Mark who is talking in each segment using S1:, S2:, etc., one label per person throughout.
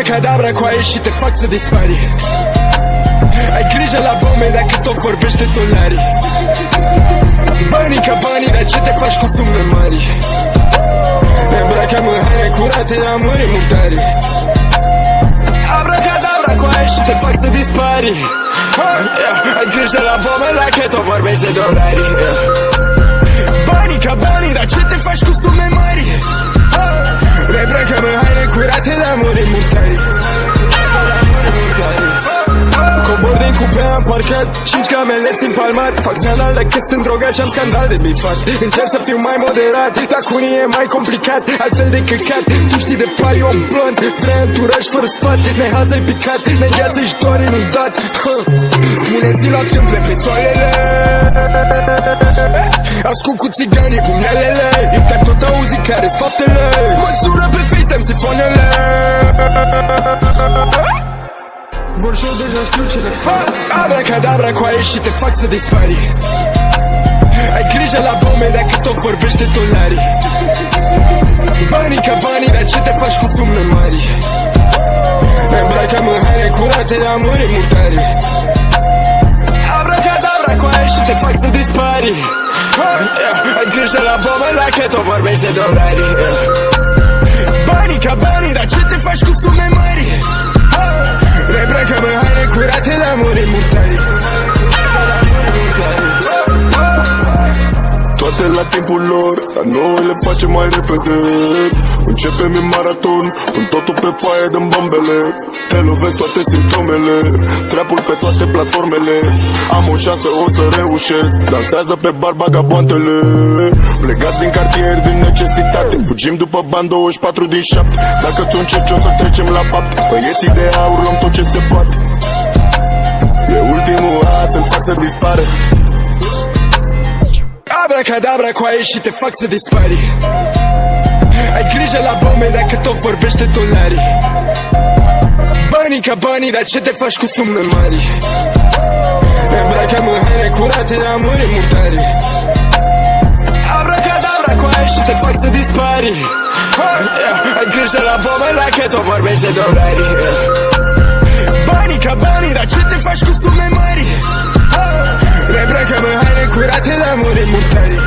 S1: Abracadabra cu aia și te fac să dispari. Ai grijă la bombe dacă tot vorbește dolari. Banii ca banii, dar ce te faci cu sume mari? Ne îmbracăm în haine curate, am murit murdari. Abracadabra cu aia și te fac să dispari. Ai grijă la bombe dacă tot vorbești de dolari. Banii ca banii, dar ce te faci cu sume mari? Ne îmbracăm în haine curate, am murit murdari. Cobor din cupea, am parcat 5 camele țin palmat. Fac scandal de că sunt drogat și am scandal de bifat. Încerc să fiu mai moderat, dar cu unii e mai complicat. Altfel de căcat, tu știi de pai, om blond. Vrei anturaj fără sfat, nehaz-ai picat, negheață și doar inundat. Puneți la tâmple pe soarele, ascult cu țiganii cu mielele. Dar tot auzi care-s faptele, mă sună pe FaceTime sifonele. Vor și eu deja știu ce le fac. Abracadabra cu aia și te fac să dispari. Ai grijă la bombe dacă tot vorbește dolari. Banii ca banii, dar ce te faci cu sume mari? Ne îmbracăm în haine curate, am murit murdari. Abracadabra cu aia și te fac să dispari. Ai grijă la bombe dacă tot vorbești de dolari. Banii ca banii, dar ce te faci cu sume mari? Ne îmbracăm în haine curate, am murit murdari.
S2: Toate la timpul lor, dar noi le facem mai repede. Începem în maraton, în totul pe foaie dăm bombele. Te lovesc toate simptomele, trapul pe toate platformele. Am o șansă, o să reușesc, dansează pe bar vagabondele. Plegați din cartier din necesitate, fugim după bani 24 din 7. Dacă tu încerci o să trecem la fapt, băieții de aur luăm tot ce se poate. E ultimul azi, să-l fac să dispare.
S1: Abracadabra cu aia și te fac să dispari. Ai grijă la bombe dacă tot vorbește dolari. Banii ca banii, dar ce te faci cu sume mari? Ne îmbracăm în haine curate, am murit murdari. Abracadabra cu aia și te fac să dispari. Ai grijă la bombe dacă tot vorbești de dolari. Banii ca banii, dar ce te faci cu sume mari? Ne îmbracăm în haine curate, am murit murdari.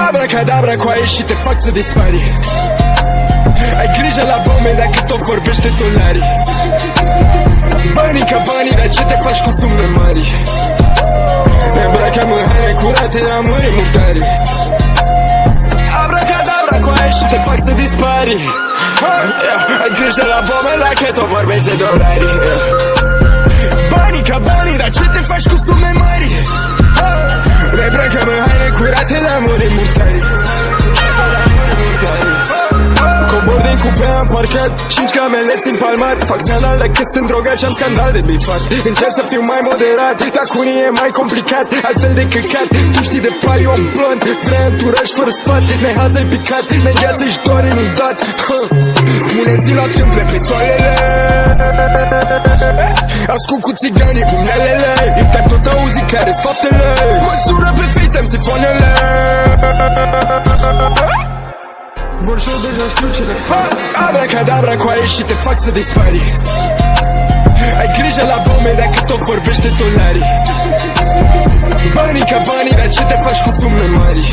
S1: Abracadabra cu aia și te fac să dispari. Ai grijă la bombe dacă tot vorbește dolari. Banii ca banii, dar ce te faci cu sume mari? Ne îmbracăm în haine curate, am murit murdari. Abracadabra cu aia și te fac să dispari. Ai grijă la bombe dacă tot vorbești de dolari. Banii ca banii, dar ce te faci cu sume mari? Ne îmbracăm în haine curate, am murit murdari. Cobor din cupea, am parcat 5 camele țin palmat. Fac scandal de că sunt drogat și am scandal de bifat. Încerc să fiu mai moderat, dar cu unii e mai complicat. Altfel de căcat, tu știi de pai, om blond. Vrei anturaj fără sfat, nehaz-ai picat, negheață și doar inundat. Puneți la tâmple pe soarele, ascult cu țiganii cu mielele. Dar tot auzi care-s faptele, mă sună pe FaceTime sifonele. Vor și eu deja știu ce le fac. Abracadabra cu aia și te fac să dispari. Ai grijă la bombe dacă tot vorbește dolari. Banii ca banii, dar ce te faci cu sume mari?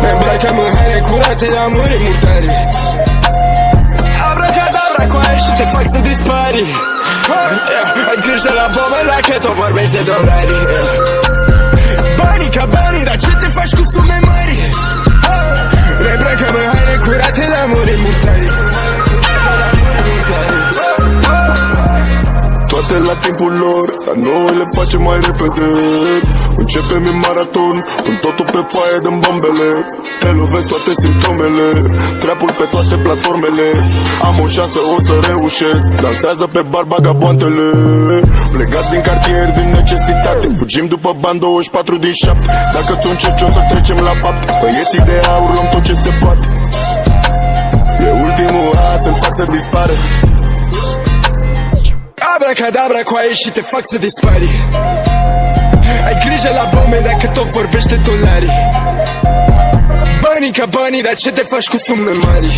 S1: Ne îmbracăm în haine curate, am murit murdari. Abracadabra cu aia și te fac să dispari. Ai grijă la bombe dacă tot vorbești de dolari. Banii ca banii, dar ce te faci cu sume mari? Ne îmbracăm în haine curate, am murit murdari.
S2: Toate la timpul lor, dar noi le facem mai repede. Începem Începem în maraton, în totul pe foaie dăm bombele. Te lovesc toate simptomele, trapul pe toate platformele. Am o șansă, o să reușesc. Dansează pe bar bagaboantele. Plegați din cartier din necesitate, fugim după bani 24 din 7. Dacă tu încerci o să trecem la fapt. Băieții de aur luăm tot ce se poate. E ultimul as, îmi fac să dispare.
S1: Abracadabra cu aia și te fac să dispari. Ai grijă la bombe dacă tot vorbește dolari. Banii ca banii, dar ce te faci cu sume mari?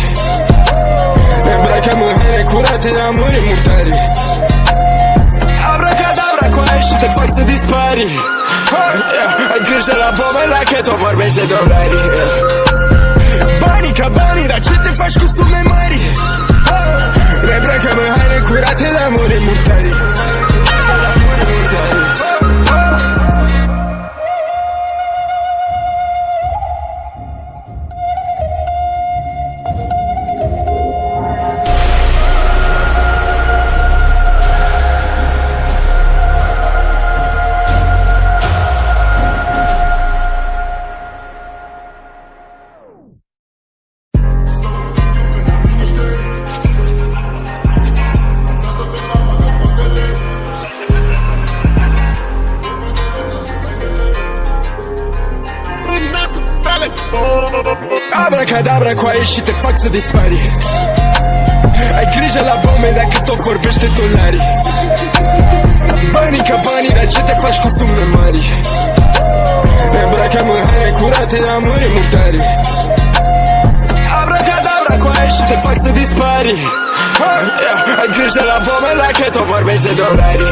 S1: Ne îmbracăm în haine curate, la muri murdari. Abracadabra cu aia și te fac să dispari. Ai grijă la bombe dacă tot vorbești de dolari. Banii ca banii, dar ce te faci cu sume mari? Ne îmbracăm în haine curate, la muri murdari. Abracadabra cu aia și te fac să dispari. Ai grijă la bombe dacă tot vorbește dolari. Banii ca banii, dar ce te faci cu sume mari? Ne îmbracăm în haine curate, la muri murdari. Abracadabra cu aia și te fac să dispari. Ai grijă la bombe dacă tot vorbești de dolari.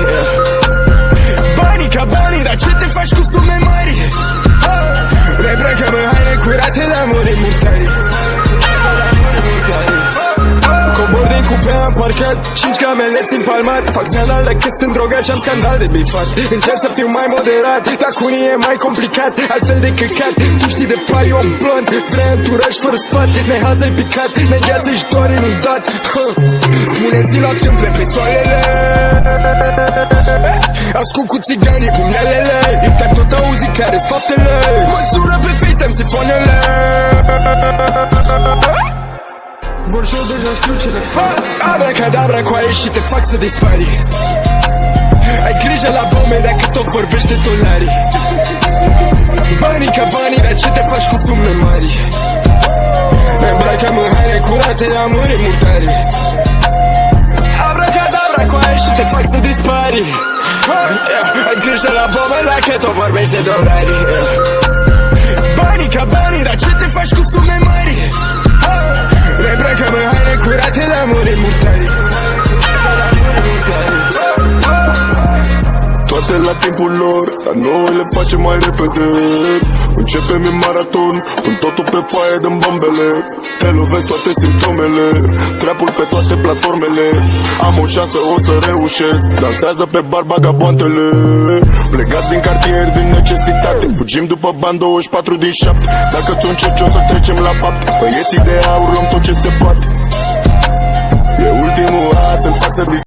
S1: Banii ca banii, dar ce te faci cu sume mari? Ne îmbracăm în haine curate, la muri murdari. Cobor din cupea în parcat, 5 cameleți împalmat. Fac semnal de că sunt drogat și am scandal de bifat. Încerc să fiu mai moderat, dar cu unii e mai complicat. Altfel de căcat, tu știi de pai om blond. Vrei înturaj fără sfat, nehază-i picat, negheață-și doar inundat. Puneți-l la tâmple pistoalele. Ascult cu țiganii pumnelele. Dar tot auzi care-s faptele. Mă sună pe FaceTime sifonele. Vor și eu deja știu ce le fac. Abracadabra cu aia și te fac să dispari. Ai grijă la bombe dacă tot vorbește dolari. Banii ca banii, dar ce te faci cu sume mari? Ne îmbracăm în haine curate, la muri murdari. Abracadabra cu aia și te fac să dispari. Ai grijă la bombe dacă tot vorbești de dolari. Banii ca banii, dar ce te faci cu sume mari? Ne îmbracăm în haine curate, la muri murdari.
S2: Toate la timpul lor, dar noi le facem mai repede. Începem în maraton, în totul pe foaie dăm bombele. Te lovesc toate simptomele, trapul pe toate platformele. Am o șansă, o să reușesc. Dansează pe bar bagaboantele. Plegați din cartier din necesitate, fugim după bani 24 din 7. Dacă tu încerci o să trecem la fapt. Băieții de aur luăm tot ce se poate. E ultimul as, îmi fac să